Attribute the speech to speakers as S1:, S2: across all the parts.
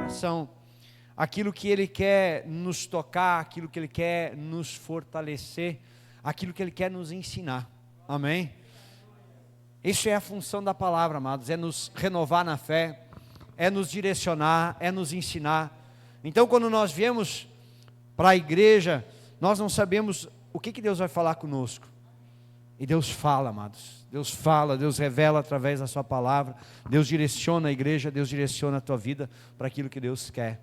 S1: coração, aquilo que Ele quer nos tocar, aquilo que Ele quer nos fortalecer, aquilo que Ele quer nos ensinar. Amém? Isso é a função da palavra, amados, é nos renovar na fé, é nos direcionar, é nos ensinar. Então, quando nós viemos para a igreja, nós não sabemos o que Deus vai falar conosco. E Deus fala, amados. Deus fala, Deus revela através da sua palavra. Deus direciona a igreja, Deus direciona a tua vida para aquilo que Deus quer.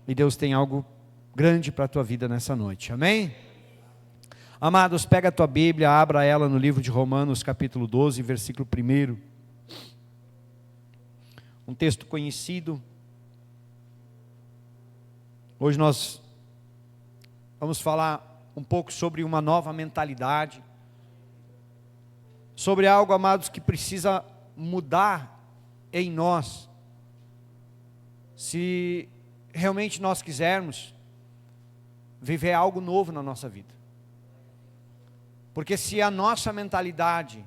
S1: E Deus tem algo grande para a tua vida nessa noite. Amém? Amados, pega a tua Bíblia, abra ela no livro de Romanos, capítulo 12, versículo 1. Um texto conhecido. Hoje nós vamos falar um pouco sobre uma nova mentalidade. Sobre algo, amados, que precisa mudar em nós. Se realmente nós quisermos viver algo novo na nossa vida. Porque se a nossa mentalidade,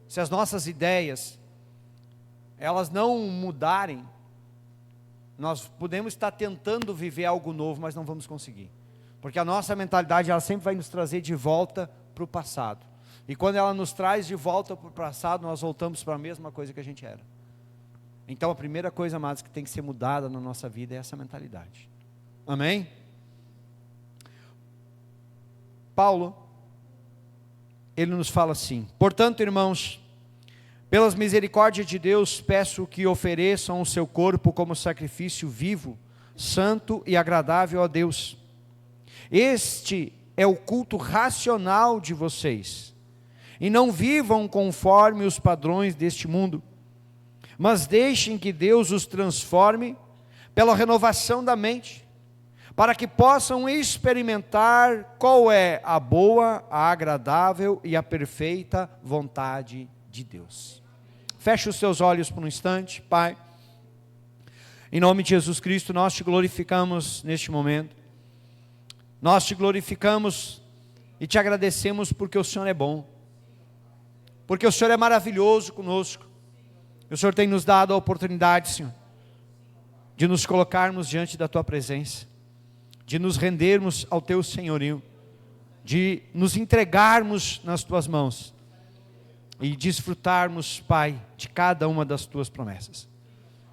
S1: se as nossas ideias, elas não mudarem, nós podemos estar tentando viver algo novo, mas não vamos conseguir. Porque a nossa mentalidade, ela sempre vai nos trazer de volta para o passado. E quando ela nos traz de volta para o passado, nós voltamos para a mesma coisa que a gente era. Então a primeira coisa, amados, que tem que ser mudada na nossa vida é essa mentalidade. Amém? Paulo, ele nos fala assim: portanto, irmãos, pelas misericórdias de Deus, peço que ofereçam o seu corpo como sacrifício vivo, santo e agradável a Deus. Este é o culto racional de vocês. E não vivam conforme os padrões deste mundo, mas deixem que Deus os transforme pela renovação da mente, para que possam experimentar qual é a boa, a agradável e a perfeita vontade de Deus. Feche os seus olhos por um instante. Pai, em nome de Jesus Cristo, nós te glorificamos neste momento. Nós te glorificamos e te agradecemos porque o Senhor é bom. Porque o Senhor é maravilhoso conosco. O Senhor tem nos dado a oportunidade, Senhor, de nos colocarmos diante da Tua presença, de nos rendermos ao Teu senhorio, de nos entregarmos nas Tuas mãos e desfrutarmos, Pai, de cada uma das Tuas promessas.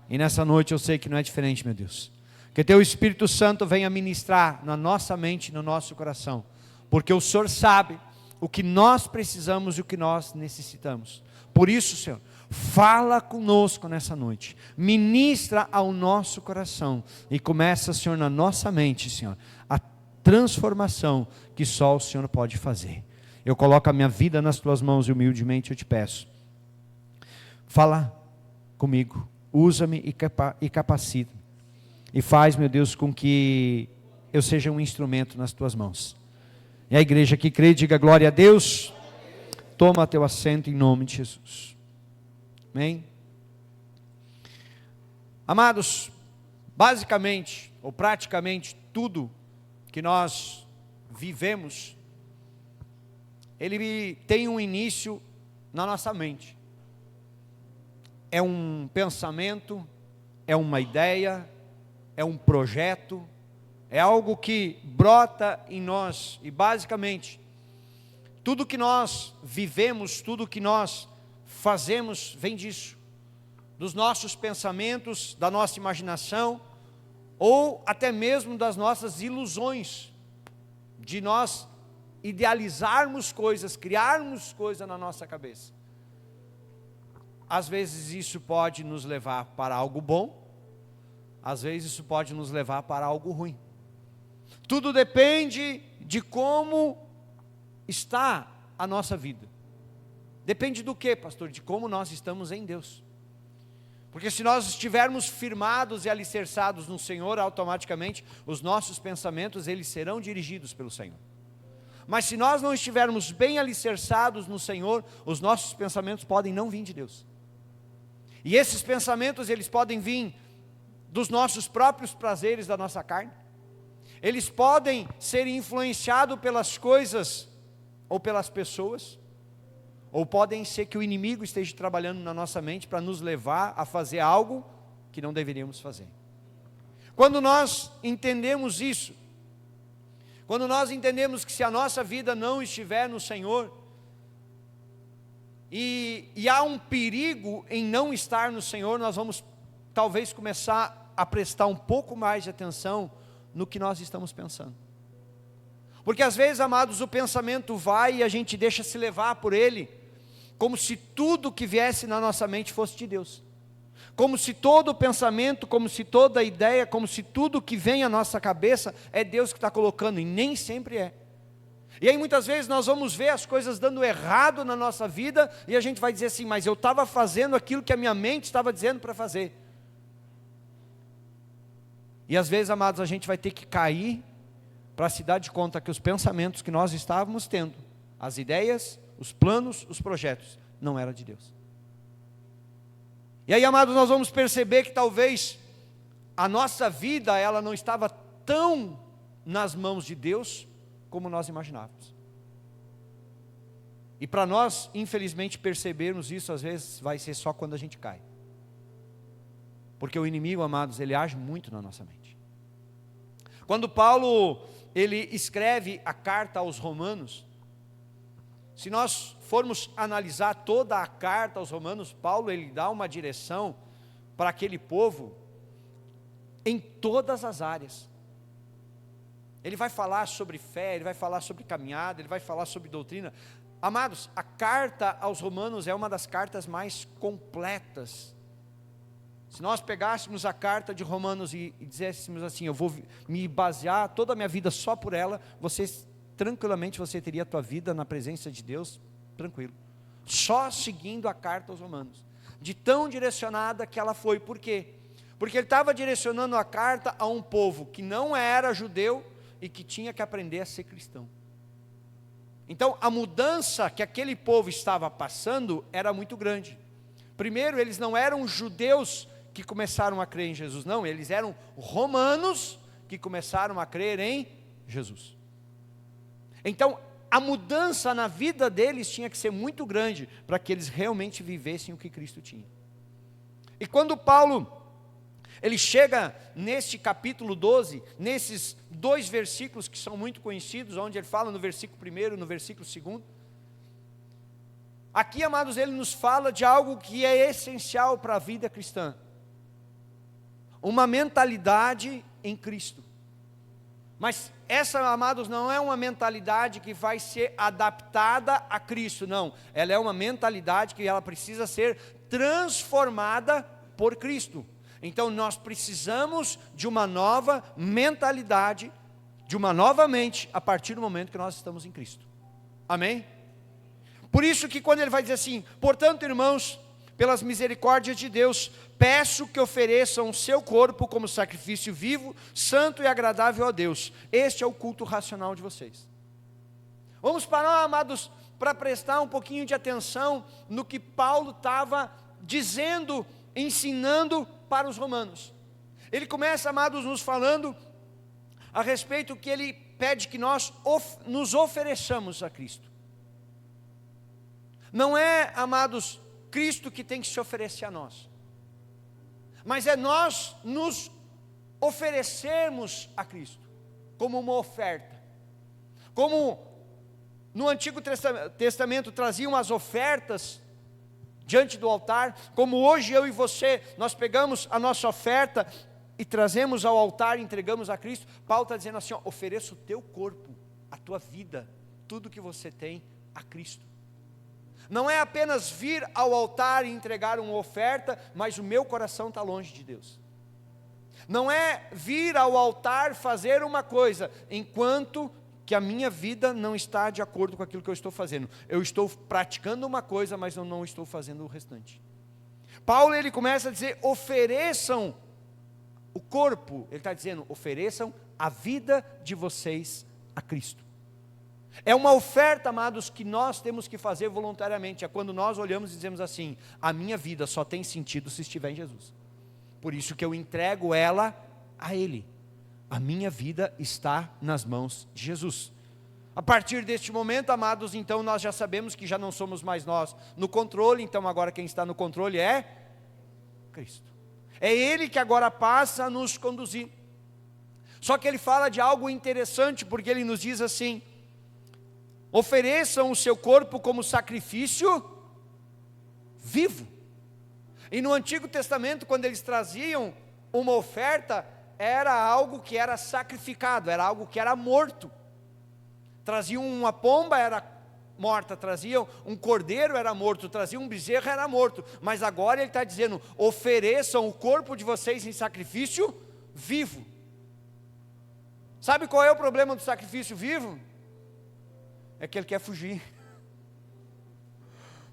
S1: E nessa noite eu sei que não é diferente, meu Deus. Que Teu Espírito Santo venha ministrar na nossa mente, no nosso coração, porque o Senhor sabe o que nós precisamos e o que nós necessitamos. Por isso, Senhor, fala conosco nessa noite, ministra ao nosso coração e começa, Senhor, na nossa mente, Senhor, a transformação que só o Senhor pode fazer. Eu coloco a minha vida nas Tuas mãos e humildemente eu te peço, fala comigo, usa-me e capacita, e faz, meu Deus, com que eu seja um instrumento nas Tuas mãos. E a igreja que crê, diga glória a Deus. Toma teu assento em nome de Jesus. Amém? Amados, basicamente, ou praticamente tudo que nós vivemos, ele tem um início na nossa mente. É um pensamento, é uma ideia, é um projeto, é algo que brota em nós. E basicamente, tudo que nós vivemos, tudo que nós fazemos, vem disso. Dos nossos pensamentos, da nossa imaginação, ou até mesmo das nossas ilusões. De nós idealizarmos coisas, criarmos coisas na nossa cabeça. Às vezes isso pode nos levar para algo bom, às vezes isso pode nos levar para algo ruim. Tudo depende de como está a nossa vida. Depende do que, pastor? De como nós estamos em Deus. Porque se nós estivermos firmados e alicerçados no Senhor, automaticamente os nossos pensamentos, eles serão dirigidos pelo Senhor. Mas se nós não estivermos bem alicerçados no Senhor, os nossos pensamentos podem não vir de Deus. E esses pensamentos, eles podem vir dos nossos próprios prazeres da nossa carne. Eles podem ser influenciados pelas coisas ou pelas pessoas, ou podem ser que o inimigo esteja trabalhando na nossa mente para nos levar a fazer algo que não deveríamos fazer. Quando nós entendemos isso, quando nós entendemos que se a nossa vida não estiver no Senhor, e há um perigo em não estar no Senhor, nós vamos talvez começar a prestar um pouco mais de atenção no que nós estamos pensando. Porque às vezes, amados, o pensamento vai e a gente deixa se levar por ele, como se tudo que viesse na nossa mente fosse de Deus. Como se todo pensamento, como se toda ideia, como se tudo que vem à nossa cabeça é Deus que está colocando, e nem sempre é. E aí muitas vezes nós vamos ver as coisas dando errado na nossa vida, e a gente vai dizer assim, mas eu estava fazendo aquilo que a minha mente estava dizendo para fazer. E às vezes, amados, a gente vai ter que cair, para se dar de conta que os pensamentos que nós estávamos tendo, as ideias, os planos, os projetos, não eram de Deus. E aí, amados, nós vamos perceber que talvez a nossa vida, ela não estava tão nas mãos de Deus, como nós imaginávamos. E para nós, infelizmente, percebermos isso, às vezes, vai ser só quando a gente cai. Porque o inimigo, amados, ele age muito na nossa mente. Quando Paulo, ele escreve a carta aos Romanos, se nós formos analisar toda a carta aos Romanos, Paulo, ele dá uma direção para aquele povo em todas as áreas. Ele vai falar sobre fé, ele vai falar sobre caminhada, ele vai falar sobre doutrina. Amados, a carta aos Romanos é uma das cartas mais completas. Se nós pegássemos a carta de Romanos e dizéssemos assim, eu vou me basear toda a minha vida só por ela, tranquilamente você teria a tua vida na presença de Deus, tranquilo. Só seguindo a carta aos Romanos. De tão direcionada que ela foi. Por quê? Porque ele estava direcionando a carta a um povo que não era judeu e que tinha que aprender a ser cristão. Então, a mudança que aquele povo estava passando era muito grande. Primeiro, eles não eram judeus que começaram a crer em Jesus, não, eles eram romanos que começaram a crer em Jesus. Então, a mudança na vida deles tinha que ser muito grande, para que eles realmente vivessem o que Cristo tinha. E quando Paulo, ele chega neste capítulo 12, nesses 2 versículos que são muito conhecidos, onde ele fala no versículo 1 e no versículo 2, aqui, amados, ele nos fala de algo que é essencial para a vida cristã. Uma mentalidade em Cristo. Mas essa, amados, não é uma mentalidade que vai ser adaptada a Cristo, não. Ela é uma mentalidade que ela precisa ser transformada por Cristo. Então nós precisamos de uma nova mentalidade, de uma nova mente, a partir do momento que nós estamos em Cristo. Amém? Por isso que quando ele vai dizer assim, portanto, irmãos, pelas misericórdias de Deus, peço que ofereçam o seu corpo como sacrifício vivo, santo e agradável a Deus. Este é o culto racional de vocês. Vamos parar, amados, para prestar um pouquinho de atenção no que Paulo estava dizendo, ensinando para os romanos. Ele começa, amados, nos falando a respeito que ele pede que nós nos ofereçamos a Cristo. Não é, amados, Cristo que tem que se oferecer a nós, mas é nós nos oferecermos a Cristo, como uma oferta. Como no Antigo Testamento traziam as ofertas diante do altar, como hoje eu e você, nós pegamos a nossa oferta e trazemos ao altar e entregamos a Cristo. Paulo está dizendo assim, ó, ofereça o teu corpo, a tua vida, tudo que você tem a Cristo. Não é apenas vir ao altar e entregar uma oferta, mas o meu coração está longe de Deus. Não é vir ao altar fazer uma coisa, enquanto que a minha vida não está de acordo com aquilo que eu estou fazendo. Eu estou praticando uma coisa, mas eu não estou fazendo o restante. Paulo, ele começa a dizer, ofereçam o corpo, ele está dizendo, ofereçam a vida de vocês a Cristo. É uma oferta, amados, que nós temos que fazer voluntariamente. É quando nós olhamos e dizemos assim, a minha vida só tem sentido se estiver em Jesus. Por isso que eu entrego ela a Ele. A minha vida está nas mãos de Jesus. A partir deste momento, amados, então nós já sabemos que já não somos mais nós no controle. Então agora quem está no controle é Cristo. É Ele que agora passa a nos conduzir. Só que ele fala de algo interessante, porque ele nos diz assim: ofereçam o seu corpo como sacrifício vivo. E no Antigo Testamento, quando eles traziam uma oferta, era algo que era sacrificado, era algo que era morto. Traziam uma pomba, era morta, traziam um cordeiro, era morto, traziam um bezerro, era morto. Mas agora ele está dizendo: ofereçam o corpo de vocês em sacrifício vivo. Sabe qual é o problema do sacrifício vivo? É que ele quer fugir.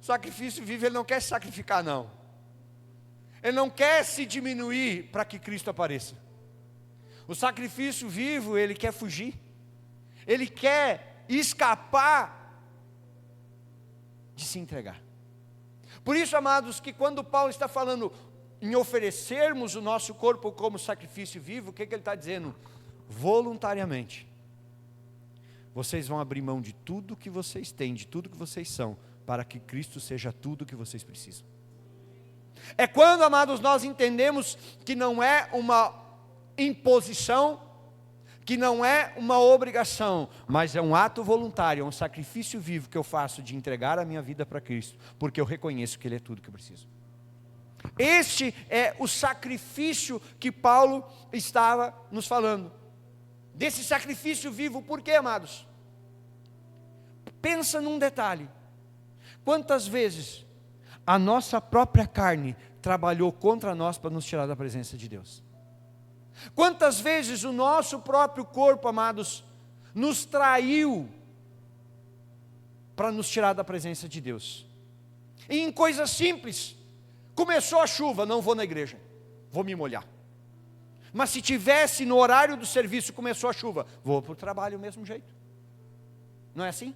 S1: O sacrifício vivo, ele não quer se sacrificar, não. Ele não quer se diminuir para que Cristo apareça. O sacrifício vivo, ele quer fugir. Ele quer escapar de se entregar. Por isso, amados, que quando Paulo está falando em oferecermos o nosso corpo como sacrifício vivo, o que ele está dizendo? Voluntariamente. Vocês vão abrir mão de tudo que vocês têm, de tudo que vocês são, para que Cristo seja tudo que vocês precisam. É quando, amados, nós entendemos que não é uma imposição, que não é uma obrigação, mas é um ato voluntário, é um sacrifício vivo que eu faço de entregar a minha vida para Cristo, porque eu reconheço que Ele é tudo que eu preciso. Este é o sacrifício que Paulo estava nos falando. Desse sacrifício vivo, por quê, amados? Pensa num detalhe. Quantas vezes a nossa própria carne trabalhou contra nós para nos tirar da presença de Deus? Quantas vezes o nosso próprio corpo, amados, nos traiu para nos tirar da presença de Deus? E em coisas simples. Começou a chuva, não vou na igreja, vou me molhar. Mas se tivesse no horário do serviço, começou a chuva, vou para o trabalho do mesmo jeito. Não é assim?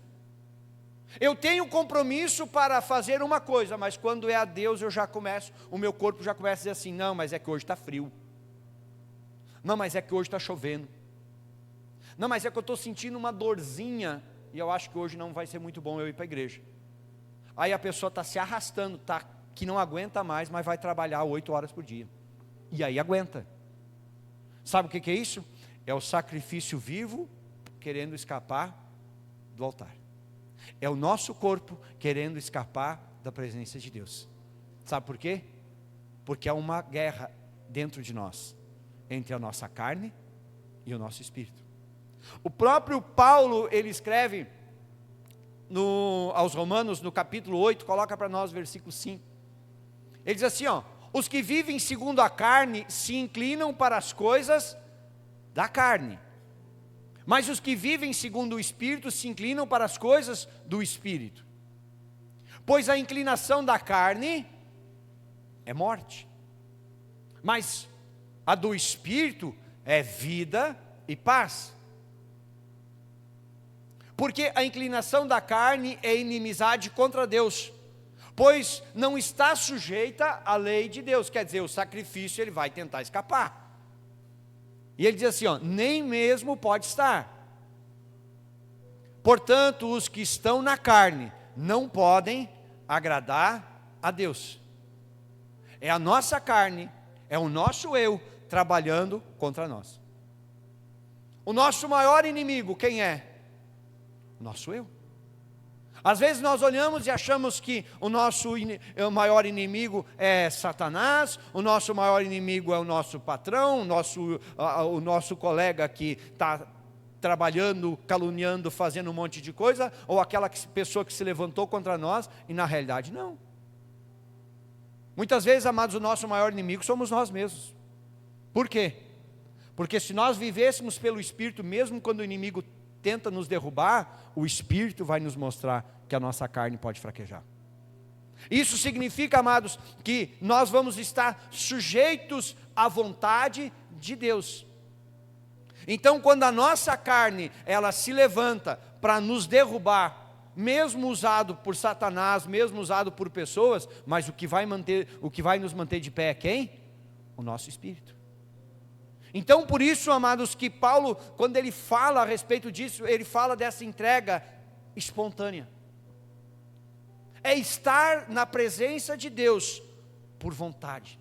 S1: Eu tenho compromisso para fazer uma coisa, mas quando é a Deus eu já começo, o meu corpo já começa a dizer assim: não, mas é que hoje está frio. Não, mas é que hoje está chovendo. Não, mas é que eu estou sentindo uma dorzinha, e eu acho que hoje não vai ser muito bom eu ir para a igreja. Aí a pessoa está se arrastando, tá, que não aguenta mais, mas vai trabalhar 8 horas por dia. E aí aguenta. Sabe o que é isso? É o sacrifício vivo querendo escapar do altar. É o nosso corpo querendo escapar da presença de Deus. Sabe por quê? Porque há uma guerra dentro de nós, entre a nossa carne e o nosso espírito. O próprio Paulo, ele escreve aos Romanos, no capítulo 8, coloca para nós o versículo 5. Ele diz assim, ó: os que vivem segundo a carne se inclinam para as coisas da carne, mas os que vivem segundo o Espírito se inclinam para as coisas do Espírito. Pois a inclinação da carne é morte, mas a do Espírito é vida e paz. Porque a inclinação da carne é inimizade contra Deus, pois não está sujeita à lei de Deus. Quer dizer, o sacrifício ele vai tentar escapar. E ele diz assim, ó: nem mesmo pode estar. Portanto, os que estão na carne não podem agradar a Deus. É a nossa carne, é o nosso eu trabalhando contra nós. O nosso maior inimigo, quem é? O nosso eu. Às vezes nós olhamos e achamos que o nosso maior inimigo é Satanás, o nosso maior inimigo é o nosso patrão, o nosso colega que está trabalhando, caluniando, fazendo um monte de coisa, ou aquela pessoa que se levantou contra nós, e na realidade não. Muitas vezes, amados, o nosso maior inimigo somos nós mesmos. Por quê? Porque se nós vivêssemos pelo Espírito, mesmo quando o inimigo tenta nos derrubar, o Espírito vai nos mostrar que a nossa carne pode fraquejar. Isso significa, amados, que nós vamos estar sujeitos à vontade de Deus. Então, quando a nossa carne, ela se levanta para nos derrubar, mesmo usado por Satanás, mesmo usado por pessoas, mas o que vai nos manter de pé é quem? O nosso Espírito. Então, por isso, amados, que Paulo, quando ele fala a respeito disso, ele fala dessa entrega espontânea. É estar na presença de Deus por vontade.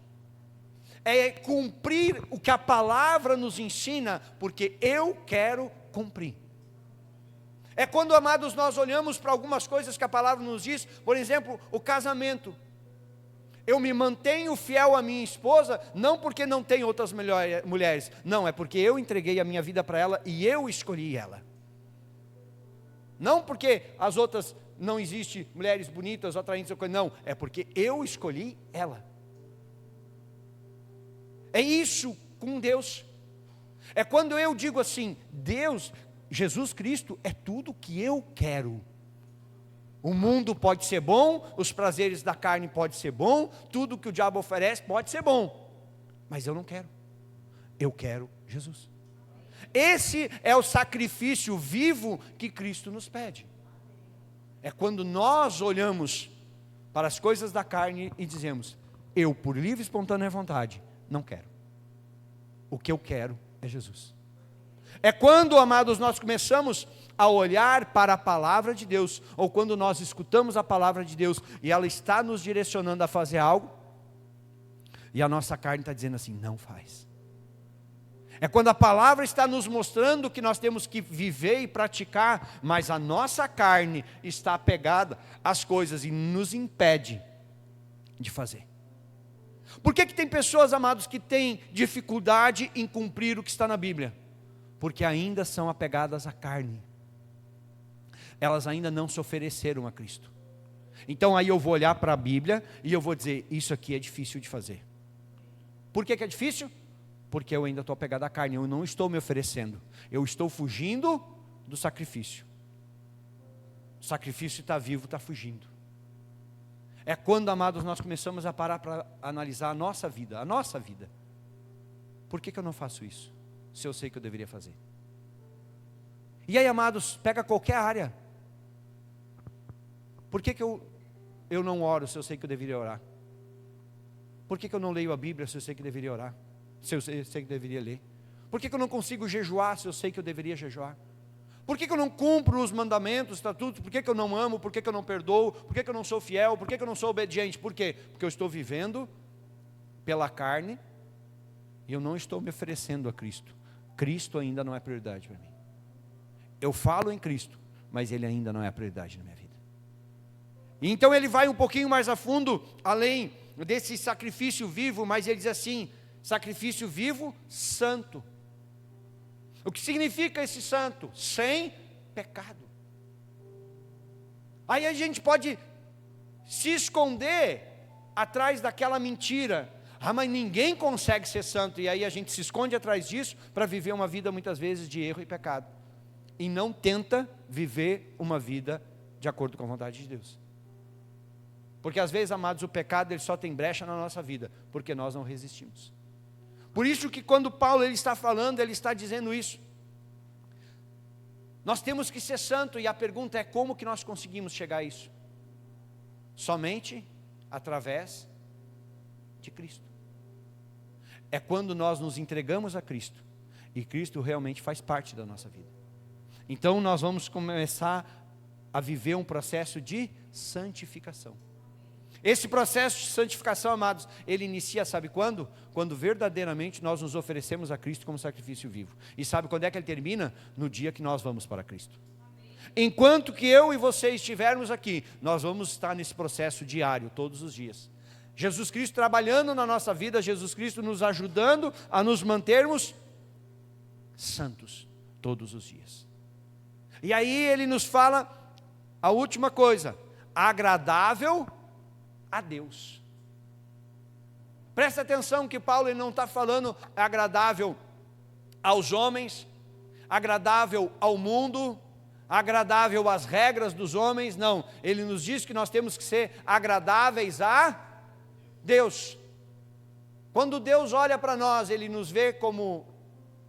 S1: é cumprir o que a palavra nos ensina, porque eu quero cumprir. É quando, amados, nós olhamos para algumas coisas que a palavra nos diz, por exemplo, o casamento. Eu me mantenho fiel à minha esposa, não porque não tem outras mulheres, não, é porque eu entreguei a minha vida para ela e eu escolhi ela. Não porque as outras não existem mulheres bonitas ou atraentes, não, é porque eu escolhi ela. É isso com Deus. É quando eu digo assim, Deus, Jesus Cristo é tudo que eu quero. O mundo pode ser bom, os prazeres da carne pode ser bom, tudo que o diabo oferece pode ser bom, mas eu não quero. Eu quero Jesus. Esse é o sacrifício vivo que Cristo nos pede. É quando nós olhamos para as coisas da carne e dizemos, eu por livre e espontânea vontade, não quero. O que eu quero é Jesus. É quando, amados, nós começamos a olhar para a palavra de Deus, ou quando nós escutamos a palavra de Deus, e ela está nos direcionando a fazer algo, e a nossa carne está dizendo assim, não faz. É quando a palavra está nos mostrando que nós temos que viver e praticar, mas a nossa carne está apegada às coisas e nos impede de fazer. Por que tem pessoas, amados, que têm dificuldade em cumprir o que está na Bíblia? Porque ainda são apegadas à carne. Elas ainda não se ofereceram a Cristo. Então aí eu vou olhar para a Bíblia e eu vou dizer, isso aqui é difícil de fazer. Por que é difícil? Porque eu ainda estou apegado à carne, eu não estou me oferecendo. Eu estou fugindo do sacrifício. O sacrifício está vivo, está fugindo. É quando, amados, nós começamos a parar para analisar a nossa vida. Por que eu não faço isso? Se eu sei que eu deveria fazer. E aí, amados, pega qualquer área. Por que eu não oro se eu sei que eu deveria orar? Por que eu não leio a Bíblia se eu sei que deveria orar? Se eu sei que deveria ler? Por que eu não consigo jejuar se eu sei que eu deveria jejuar? Por que eu não cumpro os mandamentos, estatutos? Por que eu não amo? Por que eu não perdoo? Por que eu não sou fiel? Por que eu não sou obediente? Por quê? Porque eu estou vivendo pela carne e eu não estou me oferecendo a Cristo. Cristo ainda não é prioridade para mim. Eu falo em Cristo, mas Ele ainda não é a prioridade na minha vida. E então ele vai um pouquinho mais a fundo, além desse sacrifício vivo, mas ele diz assim, sacrifício vivo, santo. O que significa esse santo? Sem pecado. Aí a gente pode se esconder atrás daquela mentira. Mas ninguém consegue ser santo. E aí a gente se esconde atrás disso para viver uma vida muitas vezes de erro e pecado. E não tenta viver uma vida de acordo com a vontade de Deus. Porque às vezes, amados, o pecado ele só tem brecha na nossa vida, porque nós não resistimos. Por isso que quando Paulo ele está falando, ele está dizendo isso. Nós temos que ser santo, e a pergunta é como que nós conseguimos chegar a isso? Somente através de Cristo. É quando nós nos entregamos a Cristo, e Cristo realmente faz parte da nossa vida. Então nós vamos começar a viver um processo de santificação. Esse processo de santificação, amados, ele inicia, sabe quando? Quando verdadeiramente nós nos oferecemos a Cristo como sacrifício vivo. E sabe quando é que ele termina? No dia que nós vamos para Cristo. Enquanto que eu e você estivermos aqui, nós vamos estar nesse processo diário, todos os dias. Jesus Cristo trabalhando na nossa vida, Jesus Cristo nos ajudando a nos mantermos santos todos os dias. E aí ele nos fala a última coisa, agradável a Deus. Presta atenção que Paulo ele não está falando agradável aos homens, agradável ao mundo, agradável às regras dos homens, não. Ele nos diz que nós temos que ser agradáveis a Deus. Quando Deus olha para nós, Ele nos vê como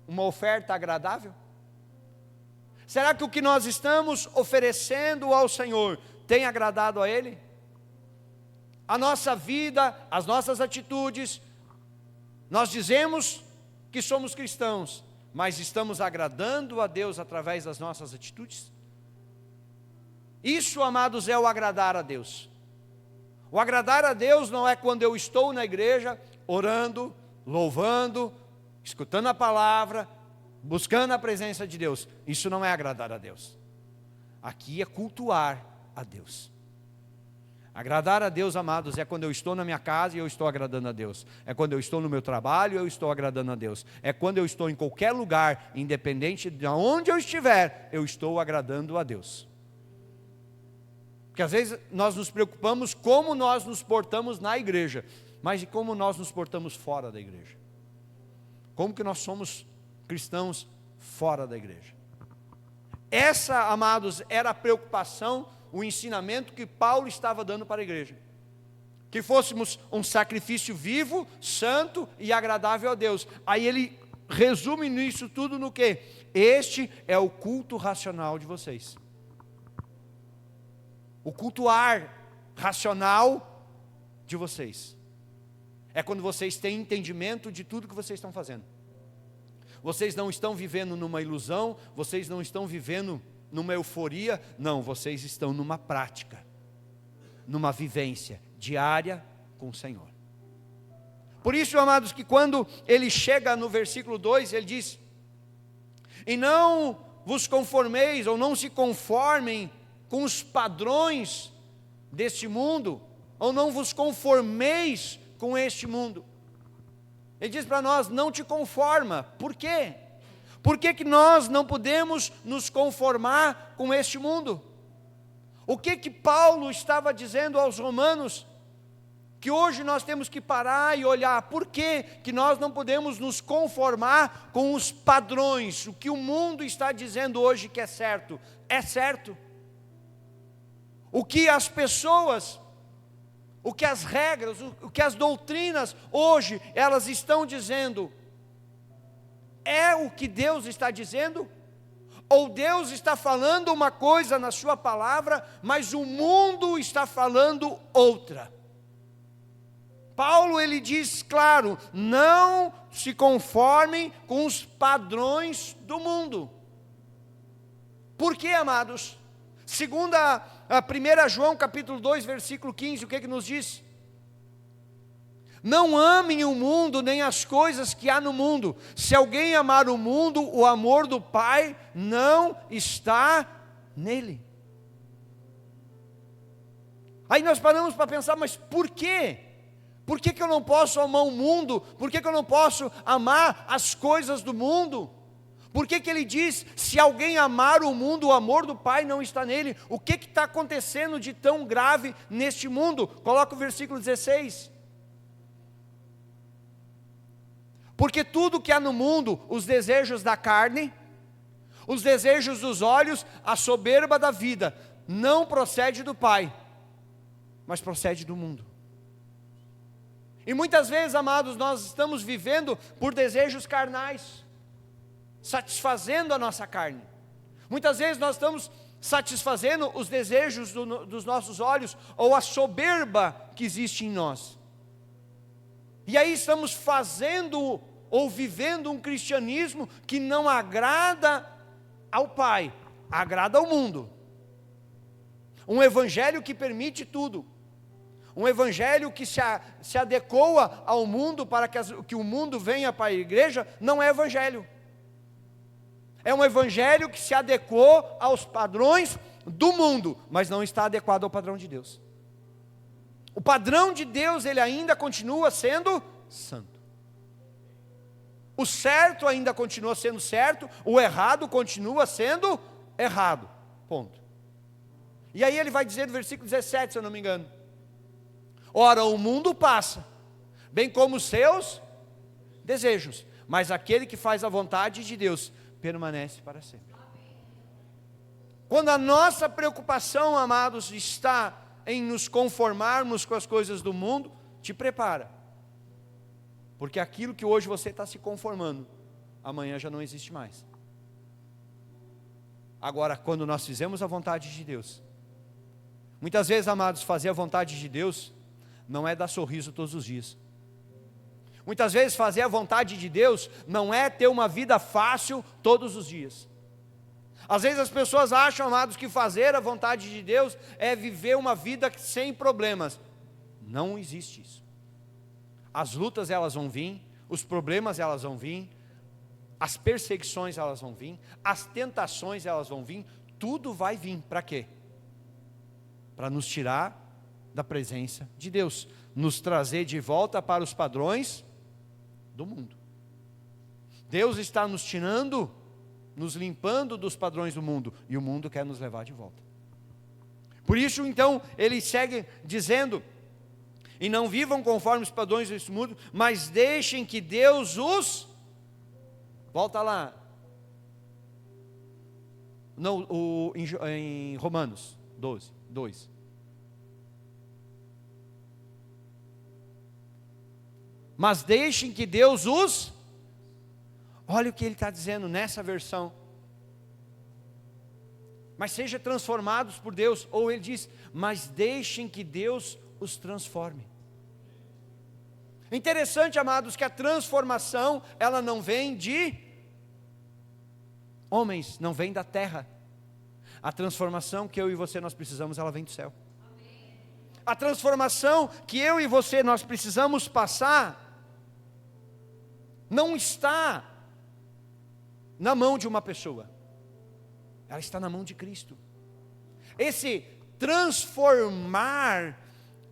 S1: uma oferta agradável? Será que o que nós estamos oferecendo ao Senhor tem agradado a Ele? A nossa vida, as nossas atitudes, nós dizemos que somos cristãos, mas estamos agradando a Deus através das nossas atitudes? Isso, amados, é o agradar a Deus. O agradar a Deus não é quando eu estou na igreja, orando, louvando, escutando a palavra, buscando a presença de Deus. Isso não é agradar a Deus. Aqui é cultuar a Deus. Agradar a Deus, amados, é quando eu estou na minha casa e eu estou agradando a Deus. É quando eu estou no meu trabalho e eu estou agradando a Deus. É quando eu estou em qualquer lugar, independente de onde eu estiver, eu estou agradando a Deus. Porque às vezes nós nos preocupamos como nós nos portamos na igreja, mas de como nós nos portamos fora da igreja. Como que nós somos cristãos fora da igreja. Essa, amados, era a preocupação, o ensinamento que Paulo estava dando para a igreja. Que fôssemos um sacrifício vivo, santo e agradável a Deus. Aí ele resume nisso tudo no quê? Este é o culto racional de vocês. O cultuar racional de vocês. É quando vocês têm entendimento de tudo que vocês estão fazendo. Vocês não estão vivendo numa ilusão, vocês não estão vivendo numa euforia, não, vocês estão numa prática, numa vivência diária com o Senhor. Por isso, amados, que quando ele chega no versículo 2, ele diz: e não vos conformeis, ou não se conformem com os padrões deste mundo, ou não vos conformeis com este mundo. Ele diz para nós: não te conforma. Por quê? Por que nós não podemos nos conformar com este mundo? O que Paulo estava dizendo aos romanos? Que hoje nós temos que parar e olhar. Por que nós não podemos nos conformar com os padrões? O que o mundo está dizendo hoje que é certo? É certo. O que as pessoas, o que as regras, o que as doutrinas hoje elas estão dizendo, é o que Deus está dizendo? Ou Deus está falando uma coisa na sua palavra, mas o mundo está falando outra? Paulo, ele diz claro: não se conformem com os padrões do mundo. Por quê, amados? Segundo a 1 João capítulo 2, versículo 15, o que nos diz? Não amem o mundo, nem as coisas que há no mundo. Se alguém amar o mundo, o amor do Pai não está nele. Aí nós paramos para pensar: mas por quê? Por que eu não posso amar o mundo? Por que eu não posso amar as coisas do mundo? Por que ele diz: se alguém amar o mundo, o amor do Pai não está nele? O que está acontecendo de tão grave neste mundo? Coloca o versículo 16. Porque tudo que há no mundo, os desejos da carne, os desejos dos olhos, a soberba da vida, não procede do Pai, mas procede do mundo. E muitas vezes, amados, nós estamos vivendo por desejos carnais, satisfazendo a nossa carne. Muitas vezes nós estamos satisfazendo os desejos dos nossos olhos, ou a soberba que existe em nós. E aí estamos fazendo ou vivendo um cristianismo que não agrada ao Pai, agrada ao mundo. Um evangelho que permite tudo. Um evangelho que se adequa ao mundo para que o mundo venha para a igreja, não é evangelho. É um evangelho que se adequou aos padrões do mundo, mas não está adequado ao padrão de Deus. O padrão de Deus, ele ainda continua sendo santo. O certo ainda continua sendo certo, o errado continua sendo errado. Ponto. E aí ele vai dizer no versículo 17, se eu não me engano: ora, o mundo passa, bem como os seus desejos, mas aquele que faz a vontade de Deus permanece para sempre. Quando a nossa preocupação, amados, está em nos conformarmos com as coisas do mundo, te prepara. Porque aquilo que hoje você está se conformando, amanhã já não existe mais. Agora, quando nós fizemos a vontade de Deus, muitas vezes, amados, fazer a vontade de Deus não é dar sorriso todos os dias. Muitas vezes fazer a vontade de Deus não é ter uma vida fácil todos os dias. Às vezes as pessoas acham, amados, que fazer a vontade de Deus é viver uma vida sem problemas. Não existe isso. As lutas elas vão vir, os problemas elas vão vir, as perseguições elas vão vir, as tentações elas vão vir, tudo vai vir, para quê? Para nos tirar da presença de Deus, nos trazer de volta para os padrões do mundo. Deus está nos tirando, nos limpando dos padrões do mundo, e o mundo quer nos levar de volta. Por isso então, ele segue dizendo, e não vivam conforme os padrões desse mundo, mas deixem que Deus os... Volta lá. Não, em Romanos 12, 2. Mas deixem que Deus os... Olha o que ele está dizendo nessa versão. Mas sejam transformados por Deus. Ou ele diz, mas deixem que Deus os transforme. É interessante, amados, que a transformação, ela não vem de homens, não vem da terra. A transformação que eu e você nós precisamos, ela vem do céu. A transformação que eu e você nós precisamos passar, não está na mão de uma pessoa, ela está na mão de Cristo. Esse transformar,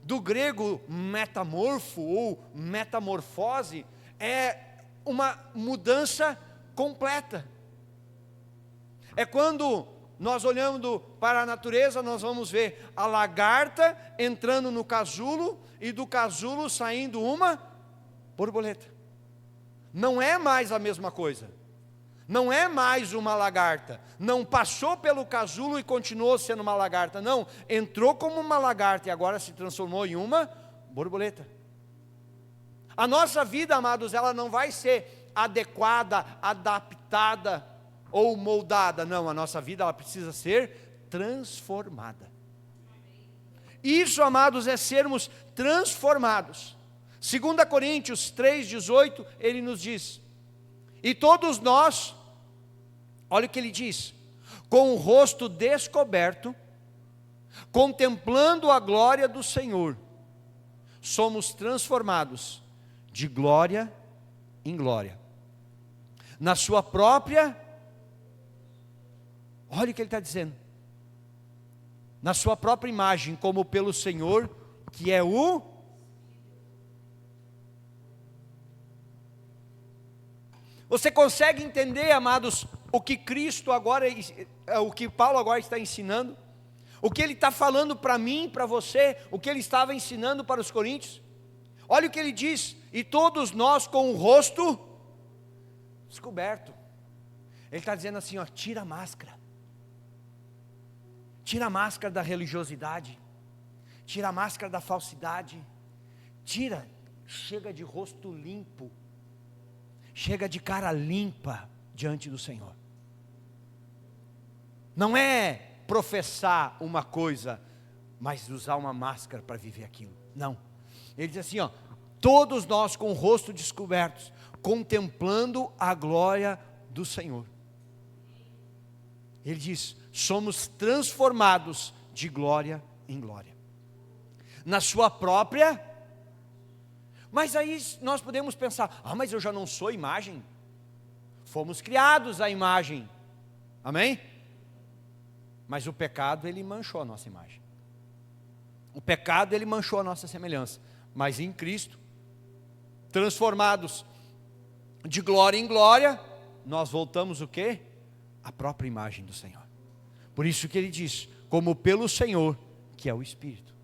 S1: do grego metamorfo ou metamorfose, é uma mudança completa. É quando nós olhando para a natureza, nós vamos ver a lagarta entrando no casulo e do casulo saindo uma borboleta. Não é mais a mesma coisa. Não é mais uma lagarta. Não passou pelo casulo e continuou sendo uma lagarta. Não, entrou como uma lagarta e agora se transformou em uma borboleta. A nossa vida, amados, ela não vai ser adequada, adaptada ou moldada. Não, a nossa vida ela precisa ser transformada. Isso, amados, é sermos transformados. 2 Coríntios 3,18, ele nos diz, e todos nós, olha o que ele diz, com o rosto descoberto, contemplando a glória do Senhor, somos transformados de glória em glória, na sua própria, olha o que ele está dizendo, na sua própria imagem, como pelo Senhor, que é o... Você consegue entender, amados, o que Cristo agora, o que Paulo agora está ensinando? O que ele está falando para mim, para você, o que ele estava ensinando para os coríntios? Olha o que ele diz, e todos nós com o rosto descoberto. Ele está dizendo assim, ó, tira a máscara. Tira a máscara da religiosidade. Tira a máscara da falsidade. Tira, chega de rosto limpo. Chega de cara limpa diante do Senhor. Não é professar uma coisa, mas usar uma máscara para viver aquilo. Não. Ele diz assim, ó, todos nós com o rosto descobertos, contemplando a glória do Senhor. Ele diz, somos transformados de glória em glória. Na sua própria... Mas aí nós podemos pensar, mas eu já não sou imagem. Fomos criados à imagem. Amém? Mas o pecado, ele manchou a nossa imagem. O pecado, ele manchou a nossa semelhança. Mas em Cristo, transformados de glória em glória, nós voltamos o quê? A própria imagem do Senhor. Por isso que ele diz, como pelo Senhor, que é o Espírito.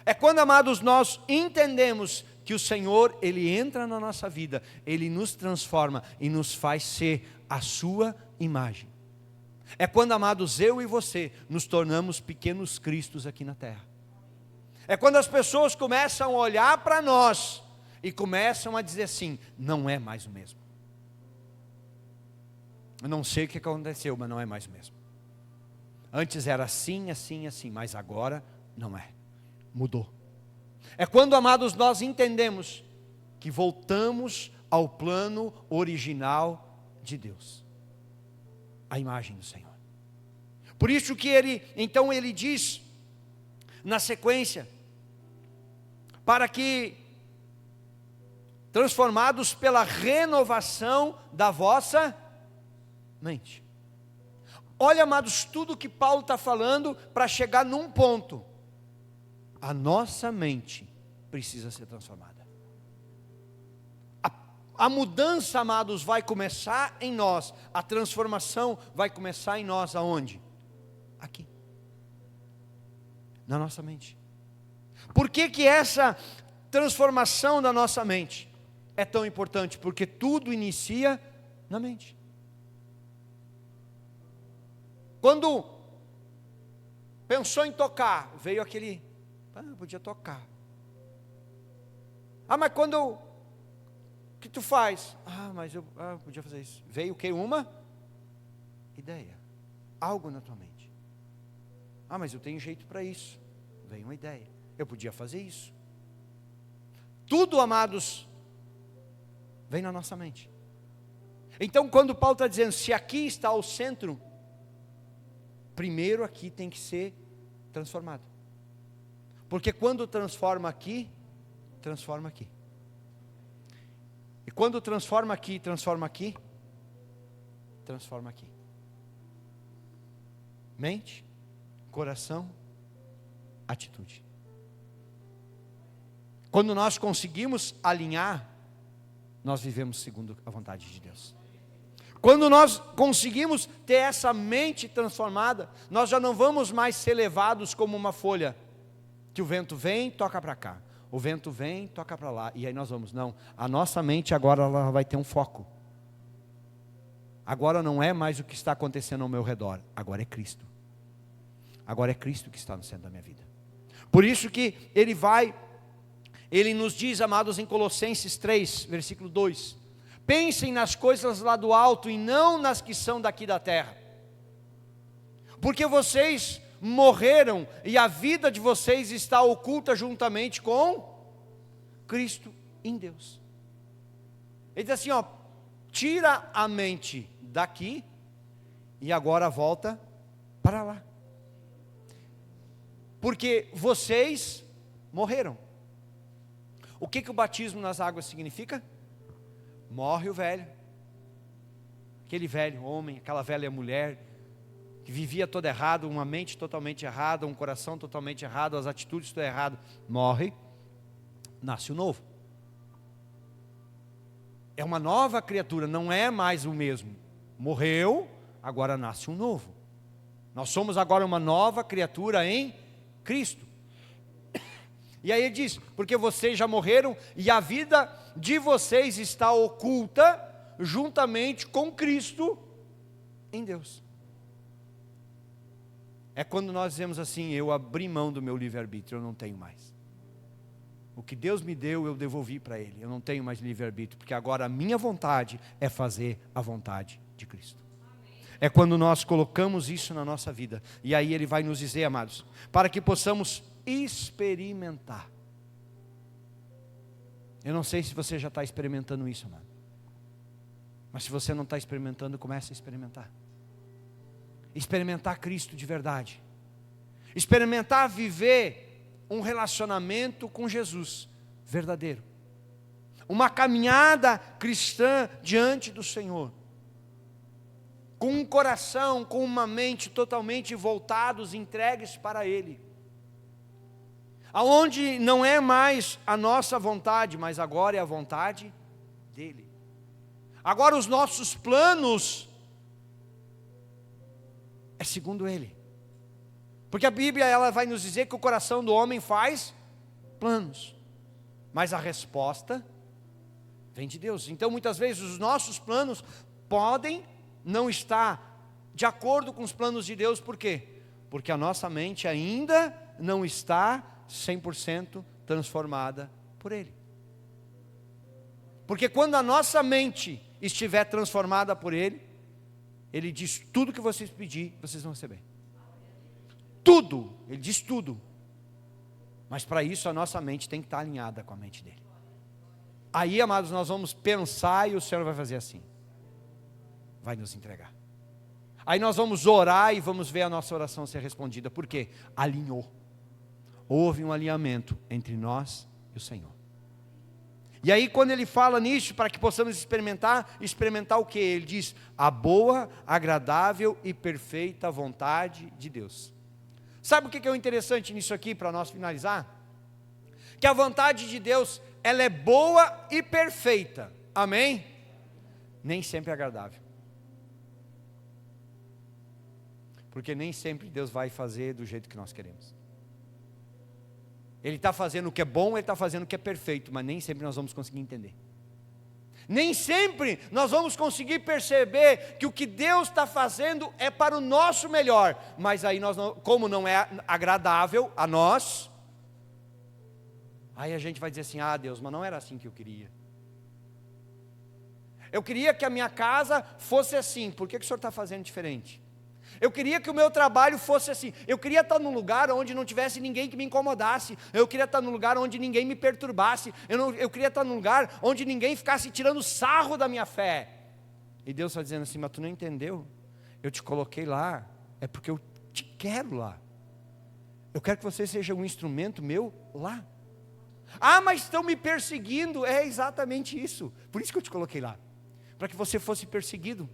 S1: É quando, amados, nós entendemos que o Senhor, Ele entra na nossa vida, Ele nos transforma e nos faz ser a sua imagem. É quando, amados, eu e você nos tornamos pequenos cristos aqui na terra. É quando as pessoas começam a olhar para nós e começam a dizer assim, não é mais o mesmo. Eu não sei o que aconteceu, mas não é mais o mesmo. Antes era assim, assim, assim, mas agora não é. Mudou. É quando, amados, nós entendemos que voltamos ao plano original de Deus, a imagem do Senhor. Por isso que então ele diz, na sequência, para que transformados pela renovação da vossa mente. Olha, amados, tudo que Paulo está falando para chegar num ponto. A nossa mente precisa ser transformada. A mudança, amados, vai começar em nós. A transformação vai começar em nós aonde? Aqui. Na nossa mente. Por que essa transformação da nossa mente é tão importante? Porque tudo inicia na mente. Quando pensou em tocar, veio aquele, eu podia tocar. Mas quando, o que tu faz? Mas eu podia fazer isso. Veio o que? Uma ideia, algo na tua mente. Mas eu tenho jeito para isso. Veio uma ideia, eu podia fazer isso. Tudo, amados, vem na nossa mente. Então, quando Paulo está dizendo, se aqui está o centro, primeiro aqui tem que ser transformado. Porque quando transforma aqui, transforma aqui. E quando transforma aqui, transforma aqui, transforma aqui. Mente, coração, atitude. Quando nós conseguimos alinhar, nós vivemos segundo a vontade de Deus. Quando nós conseguimos ter essa mente transformada, nós já não vamos mais ser levados como uma folha, que o vento vem, toca para cá, o vento vem, toca para lá, e aí nós vamos. Não, a nossa mente agora ela vai ter um foco. Agora não é mais o que está acontecendo ao meu redor, agora é Cristo. Agora é Cristo que está no centro da minha vida. Por isso que ele nos diz, amados, em Colossenses 3, versículo 2, pensem nas coisas lá do alto e não nas que são daqui da terra. Porque vocês morreram e a vida de vocês está oculta juntamente com Cristo em Deus. Ele diz assim, tira a mente daqui e agora volta para lá. Porque vocês morreram. O que o batismo nas águas significa? Morre o velho, aquele velho homem, aquela velha mulher, que vivia todo errado, uma mente totalmente errada, um coração totalmente errado, as atitudes todas erradas, morre, nasce o novo. É uma nova criatura, não é mais o mesmo. Morreu, agora nasce um novo. Nós somos agora uma nova criatura em Cristo. E aí ele diz, porque vocês já morreram e a vida de vocês está oculta juntamente com Cristo em Deus. É quando nós dizemos assim, eu abri mão do meu livre-arbítrio, eu não tenho mais. O que Deus me deu, eu devolvi para Ele, eu não tenho mais livre-arbítrio, porque agora a minha vontade é fazer a vontade de Cristo. É quando nós colocamos isso na nossa vida, e aí Ele vai nos dizer, amados, para que possamos experimentar. Eu não sei se você já está experimentando isso, amado. Mas se você não está experimentando, comece a experimentar. Experimentar Cristo de verdade. Experimentar viver um relacionamento com Jesus verdadeiro. Uma caminhada cristã diante do Senhor. Com um coração, com uma mente totalmente voltados, entregues para Ele. Aonde não é mais a nossa vontade, mas agora é a vontade dEle. Agora os nossos planos é segundo Ele. Porque a Bíblia ela vai nos dizer que o coração do homem faz planos, mas a resposta vem de Deus. Então muitas vezes os nossos planos podem não estar de acordo com os planos de Deus. Por quê? Porque a nossa mente ainda não está 100% transformada por Ele. Porque quando a nossa mente estiver transformada por Ele, Ele diz, tudo que vocês pedirem, vocês vão receber. Tudo, Ele diz tudo. Mas para isso a nossa mente tem que estar alinhada com a mente dEle. Aí, amados, nós vamos pensar e o Senhor vai fazer assim. Vai nos entregar. Aí nós vamos orar e vamos ver a nossa oração ser respondida. Por quê? Alinhou. Houve um alinhamento entre nós e o Senhor. E aí quando ele fala nisso, para que possamos experimentar o que? Ele diz, a boa, agradável e perfeita vontade de Deus. Sabe o que é o interessante nisso aqui, para nós finalizar? Que a vontade de Deus, ela é boa e perfeita, amém? Nem sempre é agradável. Porque nem sempre Deus vai fazer do jeito que nós queremos. Ele está fazendo o que é bom, Ele está fazendo o que é perfeito, mas nem sempre nós vamos conseguir entender. Nem sempre nós vamos conseguir perceber que o que Deus está fazendo é para o nosso melhor. Mas aí nós não, como não é agradável a nós, aí a gente vai dizer assim, Deus, mas não era assim que eu queria. Eu queria que a minha casa fosse assim, por que o Senhor está fazendo diferente? Eu queria que o meu trabalho fosse assim. Eu queria estar num lugar onde não tivesse ninguém que me incomodasse. Eu queria estar num lugar onde ninguém me perturbasse. Eu queria estar num lugar onde ninguém ficasse tirando sarro da minha fé. E Deus está dizendo assim, mas tu não entendeu? Eu te coloquei lá, é porque eu te quero lá. Eu quero que você seja um instrumento meu lá. Mas estão me perseguindo. É exatamente isso. Por isso que eu te coloquei lá. Para que você fosse perseguido.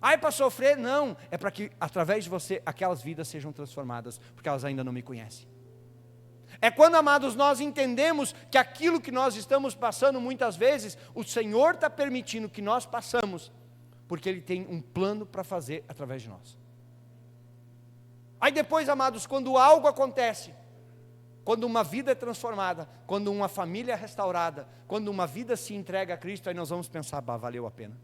S1: Para sofrer? Não, é para que através de você aquelas vidas sejam transformadas, porque elas ainda não me conhecem. É quando, amados, nós entendemos que aquilo que nós estamos passando muitas vezes, o Senhor está permitindo que nós passamos, porque Ele tem um plano para fazer através de nós. Aí depois, amados, quando algo acontece, quando uma vida é transformada, quando uma família é restaurada, quando uma vida se entrega a Cristo, aí nós vamos pensar, valeu a pena.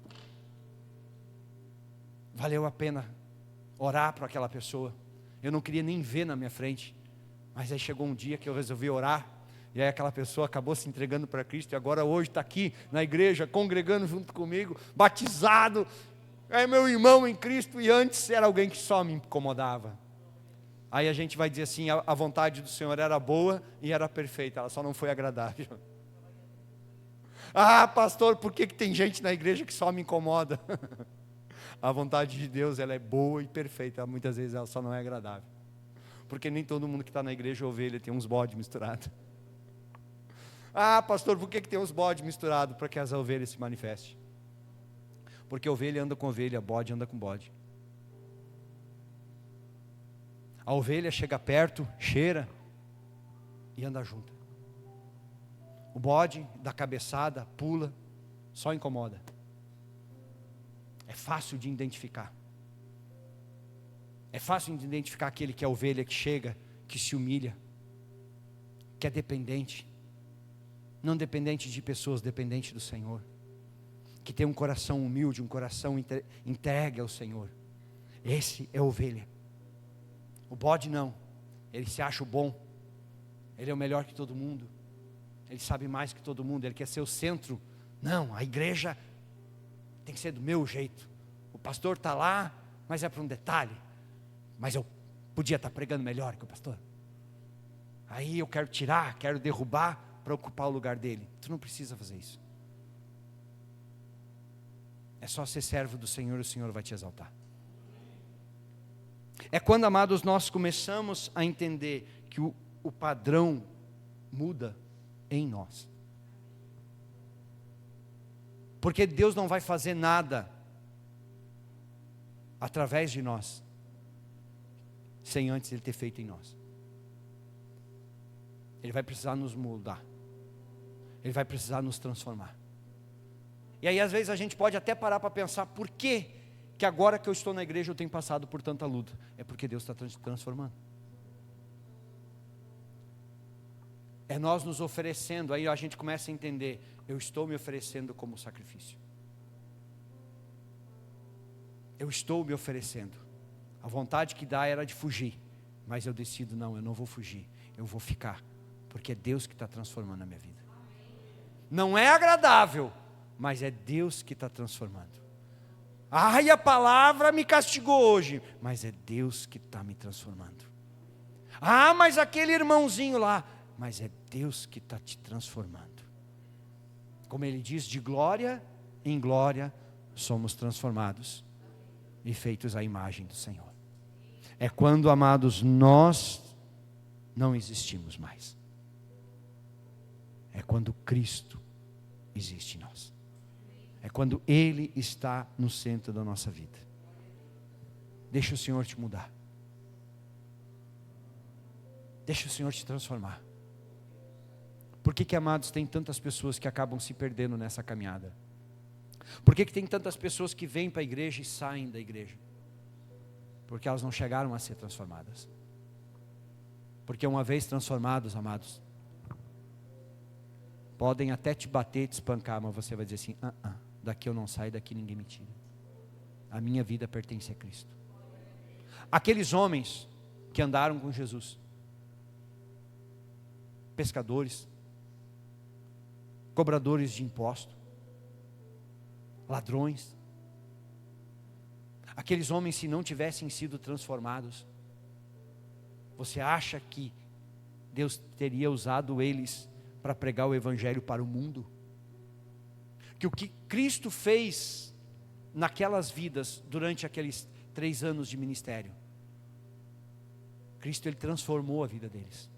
S1: Valeu a pena orar para aquela pessoa. Eu não queria nem ver na minha frente. Mas aí chegou um dia que eu resolvi orar. E aí aquela pessoa acabou se entregando para Cristo. E agora hoje está aqui na igreja, congregando junto comigo, batizado. É meu irmão em Cristo. E antes era alguém que só me incomodava. Aí a gente vai dizer assim, a vontade do Senhor era boa e era perfeita. Ela só não foi agradável. Pastor, por que tem gente na igreja que só me incomoda? A vontade de Deus, ela é boa e perfeita. Muitas vezes ela só não é agradável. Porque nem todo mundo que está na igreja é ovelha, tem uns bodes misturados. Pastor, por que tem uns bodes misturados? Para que as ovelhas se manifestem. Porque ovelha anda com ovelha, bode anda com bode. A ovelha chega perto, cheira e anda junto. O bode dá cabeçada, pula, só incomoda. É fácil de identificar. É fácil de identificar aquele que é ovelha, que chega, que se humilha, que é dependente. Não dependente de pessoas, dependente do Senhor. Que tem um coração humilde, um coração entregue ao Senhor. Esse é ovelha. O bode não. Ele se acha o bom. Ele é o melhor que todo mundo. Ele sabe mais que todo mundo. Ele quer ser o centro. Não, a igreja tem que ser do meu jeito. O pastor está lá, mas é para um detalhe. Mas eu podia estar pregando melhor que o pastor. Aí eu quero tirar, quero derrubar para ocupar o lugar dele. Tu não precisa fazer isso. É só ser servo do Senhor, o Senhor vai te exaltar. É quando, amados, nós começamos a entender que o padrão muda em nós. Porque Deus não vai fazer nada através de nós, sem antes Ele ter feito em nós. Ele vai precisar nos moldar. Ele vai precisar nos transformar. E aí às vezes a gente pode até parar para pensar, por que agora que eu estou na igreja eu tenho passado por tanta luta? É porque Deus está transformando. É nós nos oferecendo, aí a gente começa a entender, eu estou me oferecendo como sacrifício. Eu estou me oferecendo. A vontade que dá era de fugir, mas eu decido, não, eu não vou fugir, eu vou ficar, porque é Deus que está transformando a minha vida. Não é agradável, mas é Deus que está transformando. E a palavra me castigou hoje, mas é Deus que está me transformando. Mas aquele irmãozinho lá, mas é Deus que está te transformando. Como ele diz, de glória em glória somos transformados e feitos à imagem do Senhor. É quando, amados, nós não existimos mais. É quando Cristo existe em nós. É quando Ele está no centro da nossa vida. Deixa o Senhor te mudar. Deixa o Senhor te transformar. Por que, amados, tem tantas pessoas que acabam se perdendo nessa caminhada? Por que tem tantas pessoas que vêm para a igreja e saem da igreja? Porque elas não chegaram a ser transformadas. Porque uma vez transformados, amados, podem até te bater, te espancar, mas você vai dizer assim, daqui eu não saio, daqui ninguém me tira. A minha vida pertence a Cristo. Aqueles homens que andaram com Jesus, pescadores, cobradores de imposto, ladrões, aqueles homens, se não tivessem sido transformados, você acha que Deus teria usado eles para pregar o evangelho para o mundo? Que o que Cristo fez naquelas vidas durante aqueles 3 anos de ministério, Cristo, Ele transformou a vida deles.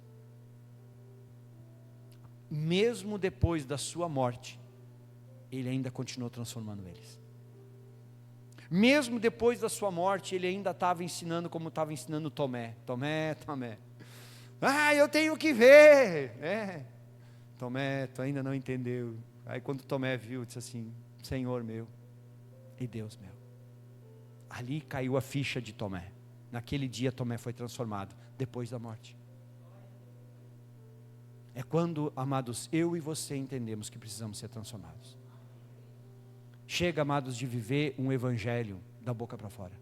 S1: Mesmo depois da sua morte, Ele ainda continuou transformando eles. Mesmo depois da sua morte, Ele ainda estava ensinando como estava ensinando Tomé. Tomé. Eu tenho que ver. Tomé, tu ainda não entendeu. Aí quando Tomé viu, disse assim, Senhor meu e Deus meu. Ali caiu a ficha de Tomé. Naquele dia Tomé foi transformado, depois da morte. É quando, amados, eu e você entendemos que precisamos ser transformados. Chega, amados, de viver um evangelho da boca para fora.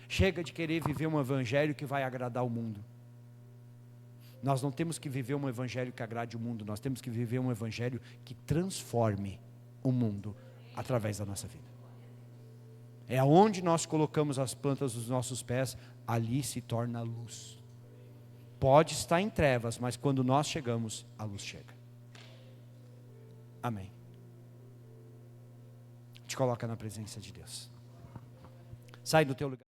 S1: Chega de querer viver um evangelho que vai agradar o mundo. Nós não temos que viver um evangelho que agrade o mundo, nós temos que viver um evangelho que transforme o mundo através da nossa vida. É aonde nós colocamos as plantas dos nossos pés, ali se torna luz. Pode estar em trevas, mas quando nós chegamos, a luz chega. Amém. Te coloca na presença de Deus. Sai do teu lugar.